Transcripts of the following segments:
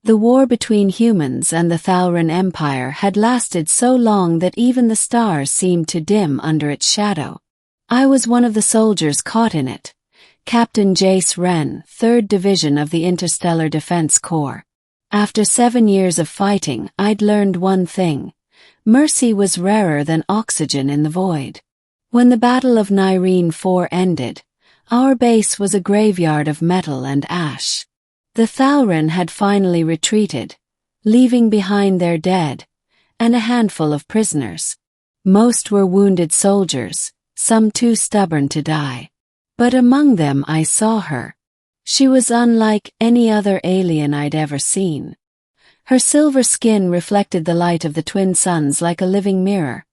The war between humans and the Thal'Ren Empire had lasted so long that even the stars seemed to dim under its shadow. I was one of the soldiers caught in it, Captain Jace Wren, 3rd Division of the Interstellar Defense Corps. After 7 years of fighting, I'd learned one thing: mercy was rarer than oxygen in the void. When the Battle of Nyreen 4 ended, our base was a graveyard of metal and ash. The Thal'Ren had finally retreated, leaving behind their dead, and a handful of prisoners. Most were wounded soldiers, some too stubborn to die. But among them I saw her. She was unlike any other alien I'd ever seen. Her silver skin reflected the light of the twin suns like a living mirror,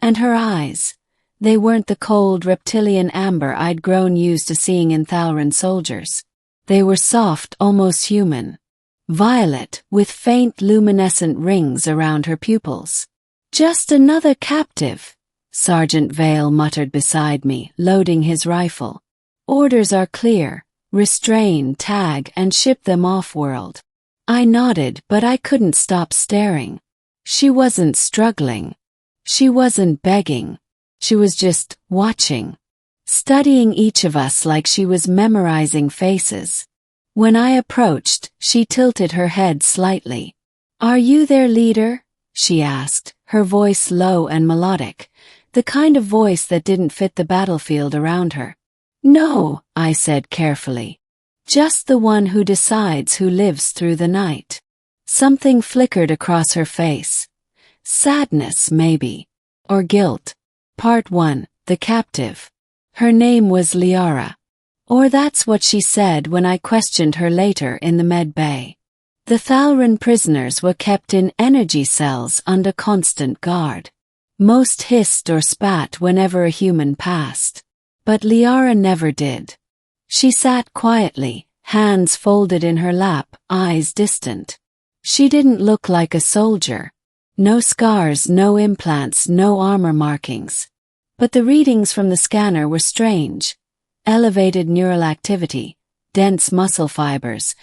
and her eyes, they weren't the cold reptilian amber I'd grown used to seeing in Thal'Ren soldiers. They were soft, almost human. Violet, with faint luminescent rings around her pupils. "Just another captive," Sergeant Vale muttered beside me, loading his rifle. "Orders are clear. Restrain, tag, and ship them off-world." I nodded, but I couldn't stop staring. She wasn't struggling. She wasn't begging. She was just watching, studying each of us like she was memorizing faces. When I approached, she tilted her head slightly. "Are you their leader?" she asked, her voice low and melodic, the kind of voice that didn't fit the battlefield around her. "No," I said carefully. "Just the one who decides who lives through the night." Something flickered across her face. Sadness, maybe. Or guilt. Part 1. The Captive. Her name was Liara. Or that's what she said when I questioned her later in the med bay. The Thal'Ren prisoners were kept in energy cells under constant guard. Most hissed or spat whenever a human passed. But Liara never did. She sat quietly, hands folded in her lap, eyes distant. She didn't look like a soldier. No scars, no implants, no armor markings. But the readings from the scanner were strange. Elevated neural activity, dense muscle fibers,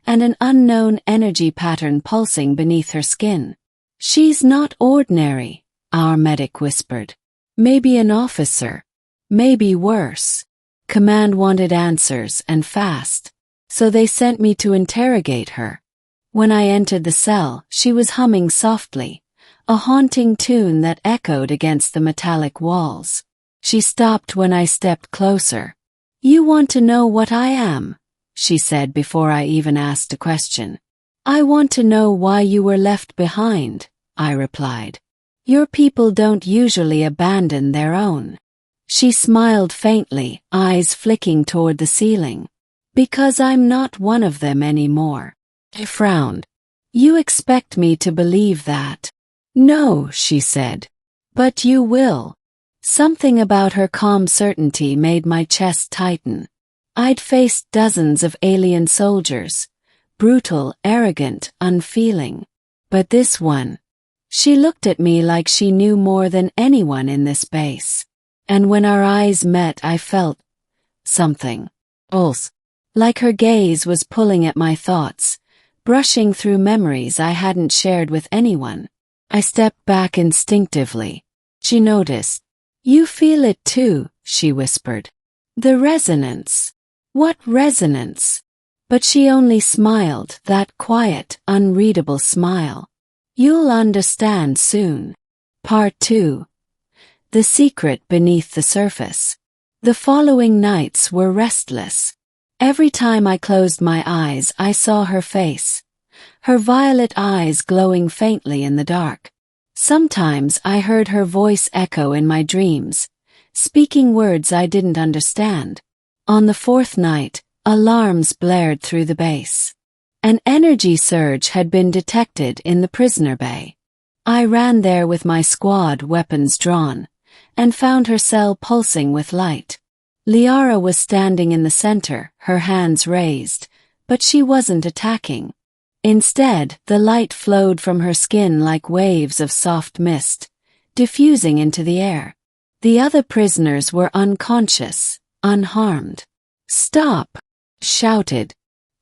and an unknown energy pattern pulsing beneath her skin. "She's not ordinary," our medic whispered. "Maybe an officer. Maybe worse." Command wanted answers, and fast. So they sent me to interrogate her. When I entered the cell, she was humming softly, a haunting tune that echoed against the metallic walls. She stopped when I stepped closer. "You want to know what I am?" she said before I even asked a question. "I want to know why you were left behind," I replied. "Your people don't usually abandon their own." She smiled faintly, eyes flicking toward the ceiling. "Because I'm not one of them anymore." I frowned. "You expect me to believe that?" "No," she said. "But you will." Something about her calm certainty made my chest tighten. I'd faced dozens of alien soldiers, brutal, arrogant, unfeeling. But this one, she looked at me like she knew more than anyone in this base. And when our eyes met, I felt something else. Like her gaze was pulling at my thoughts, brushing through memories I hadn't shared with anyone. I stepped back instinctively. She noticed. "You feel it too," she whispered. "The resonance." "What resonance?" But she only smiled, that quiet, unreadable smile. "You'll understand soon." Part 2. The secret beneath the surface. The following nights were restless. Every time I closed my eyes, I saw her face. Her violet eyes glowing faintly in the dark. Sometimes I heard her voice echo in my dreams, speaking words I didn't understand. On the 4th night, alarms blared through the base. An energy surge had been detected in the prisoner bay. I ran there with my squad, weapons drawn, and found her cell pulsing with light. Liara was standing in the center, her hands raised, but she wasn't attacking. Instead, the light flowed from her skin like waves of soft mist, diffusing into the air. The other prisoners were unconscious, unharmed. "Stop!" shouted.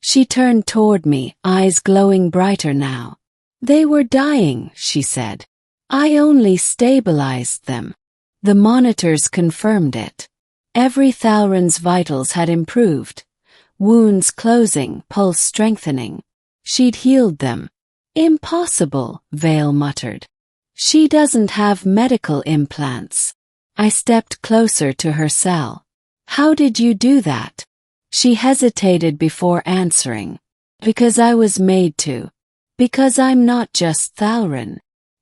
She turned toward me, eyes glowing brighter now. They were dying, she said. I only stabilized them. The monitors confirmed it. Every Thal'Ren's vitals had improved. Wounds closing, pulse strengthening. She'd healed them. Impossible, Vale muttered. She doesn't have medical implants. I stepped closer to her cell. How did you do that? She hesitated before answering. Because I was made to. Because I'm not just Thal'Ren.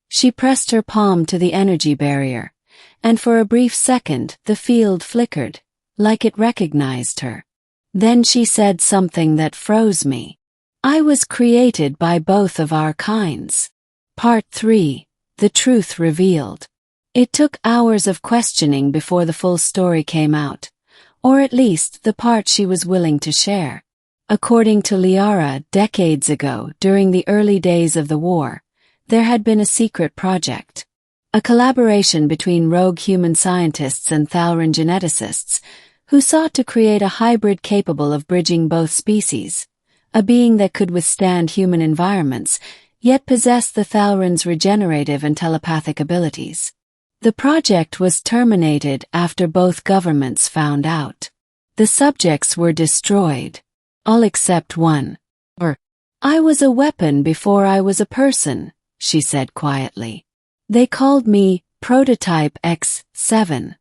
She pressed her palm to the energy barrier, and for a brief second the field flickered, like it recognized her. Then she said something that froze me. I was created by both of our kinds. Part 3. The truth revealed. It took hours of questioning before the full story came out, or at least the part she was willing to share. According to Liara, decades ago, during the early days of the war, there had been a secret project. A collaboration between rogue human scientists and Thal'Ren geneticists, who sought to create a hybrid capable of bridging both species, a being that could withstand human environments, yet possess the Thal'Ren's regenerative and telepathic abilities. The project was terminated after both governments found out. The subjects were destroyed. All except one. I was a weapon before I was a person, she said quietly. They called me Prototype X7.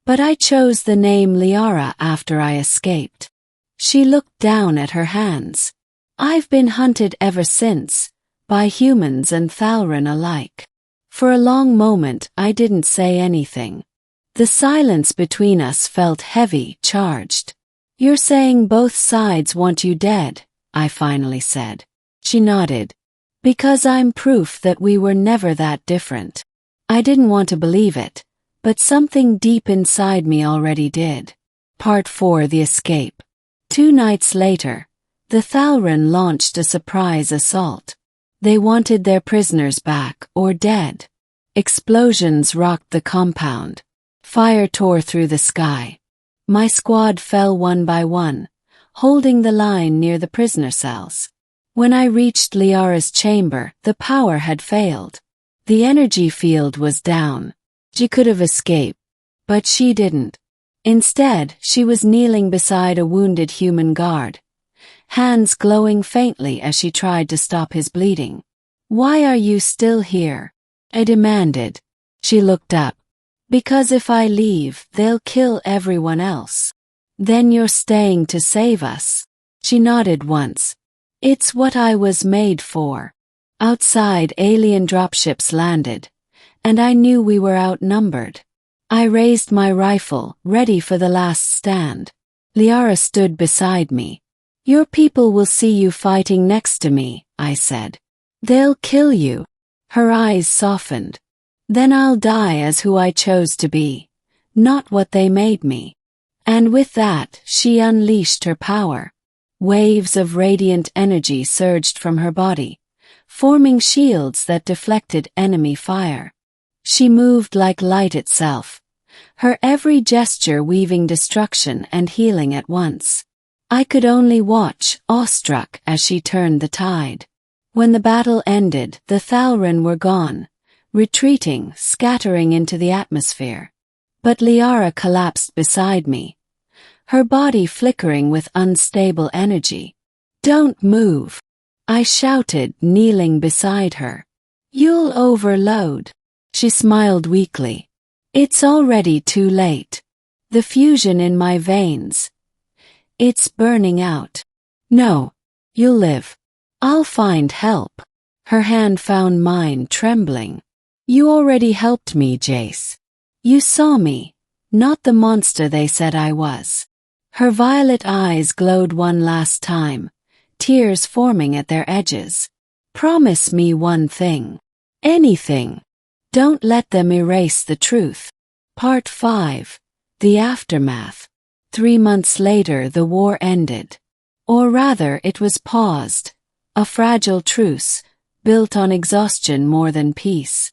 But I chose the name Liara after I escaped. She looked down at her hands. I've been hunted ever since, by humans and Thal'Ren alike. For a long moment I didn't say anything. The silence between us felt heavy, charged. You're saying both sides want you dead, I finally said. She nodded. Because I'm proof that we were never that different. I didn't want to believe it, but something deep inside me already did. Part 4. The Escape. 2 nights later, the Thal'Ren launched a surprise assault. They wanted their prisoners back, or dead. Explosions rocked the compound. Fire tore through the sky. My squad fell one by one, holding the line near the prisoner cells. When I reached Liara's chamber, the power had failed. The energy field was down. She could have escaped, but she didn't. Instead, she was kneeling beside a wounded human guard, hands glowing faintly as she tried to stop his bleeding. Why are you still here? I demanded. She looked up. Because if I leave, they'll kill everyone else. Then you're staying to save us. She nodded once. It's what I was made for. Outside, alien dropships landed, and I knew we were outnumbered. I raised my rifle, ready for the last stand. Liara stood beside me. Your people will see you fighting next to me, I said. They'll kill you. Her eyes softened. Then I'll die as who I chose to be, not what they made me. And with that, she unleashed her power. Waves of radiant energy surged from her body, forming shields that deflected enemy fire. She moved like light itself, her every gesture weaving destruction and healing at once. I could only watch, awestruck, as she turned the tide. When the battle ended, the Thal'Ren were gone, retreating, scattering into the atmosphere. But Liara collapsed beside me, her body flickering with unstable energy. Don't move, I shouted, kneeling beside her. You'll overload. She smiled weakly. It's already too late. The fusion in my veins. It's burning out. No, you'll live. I'll find help. Her hand found mine, trembling. You already helped me, Jace. You saw me, not the monster they said I was. Her violet eyes glowed one last time, tears forming at their edges. Promise me one thing. Anything. Don't let them erase the truth. Part 5. The Aftermath. 3 months later the war ended. Or rather, it was paused. A fragile truce, built on exhaustion more than peace.